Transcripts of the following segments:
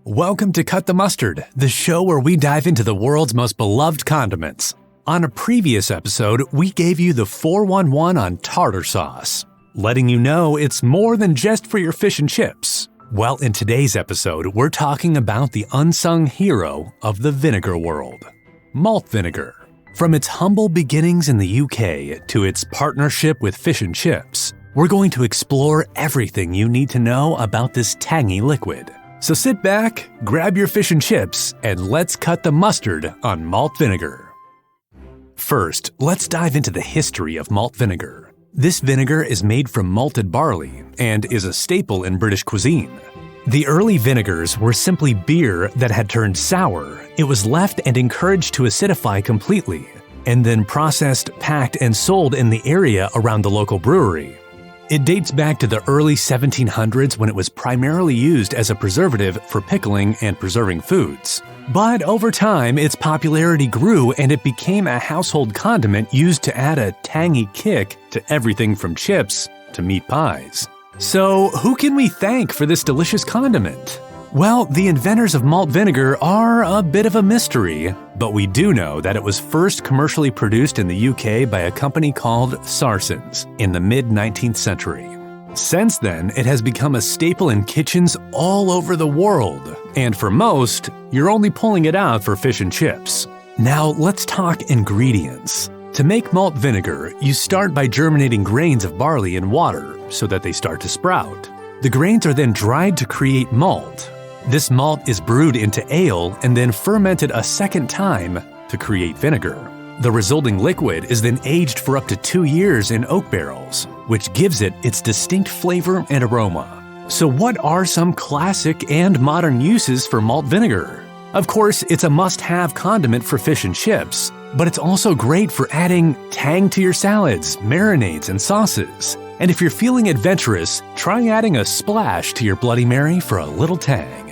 Welcome to Cut the Mustard, the show where we dive into the world's most beloved condiments. On a previous episode, we gave you the 411 on tartar sauce, letting you know it's more than just for your fish and chips. Well, in today's episode, we're talking about the unsung hero of the vinegar world, malt vinegar. From its humble beginnings in the UK to its partnership with fish and chips, we're going to explore everything you need to know about this tangy liquid. So sit back, grab your fish and chips, and let's cut the mustard on malt vinegar. First, let's dive into the history of malt vinegar. This vinegar is made from malted barley and is a staple in British cuisine. The early vinegars were simply beer that had turned sour. It was left and encouraged to acidify completely, and then processed, packed, and sold in the area around the local brewery. It dates back to the early 1700s when it was primarily used as a preservative for pickling and preserving foods. But over time, its popularity grew and it became a household condiment used to add a tangy kick to everything from chips to meat pies. So, who can we thank for this delicious condiment? Well, the inventors of malt vinegar are a bit of a mystery, but we do know that it was first commercially produced in the UK by a company called Sarson's in the mid-19th century. Since then, it has become a staple in kitchens all over the world, and for most, you're only pulling it out for fish and chips. Now, let's talk ingredients. To make malt vinegar, you start by germinating grains of barley in water so that they start to sprout. The grains are then dried to create malt. This malt is brewed into ale and then fermented a second time to create vinegar. The resulting liquid is then aged for up to 2 years in oak barrels, which gives it its distinct flavor and aroma. So what are some classic and modern uses for malt vinegar? Of course, it's a must-have condiment for fish and chips, but it's also great for adding tang to your salads, marinades, and sauces. And if you're feeling adventurous, try adding a splash to your Bloody Mary for a little tang.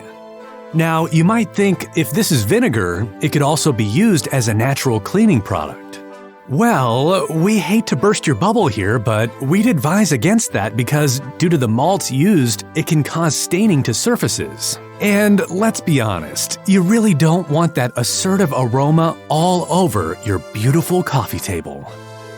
Now, you might think if this is vinegar, it could also be used as a natural cleaning product. Well, we hate to burst your bubble here, but we'd advise against that because due to the malts used, it can cause staining to surfaces. And let's be honest, you really don't want that assertive aroma all over your beautiful coffee table.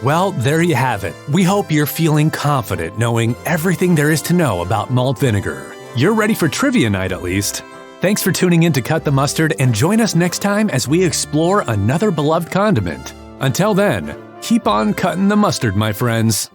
Well, there you have it. We hope you're feeling confident knowing everything there is to know about malt vinegar. You're ready for trivia night at least. Thanks for tuning in to Cut the Mustard and join us next time as we explore another beloved condiment. Until then, keep on cutting the mustard, my friends.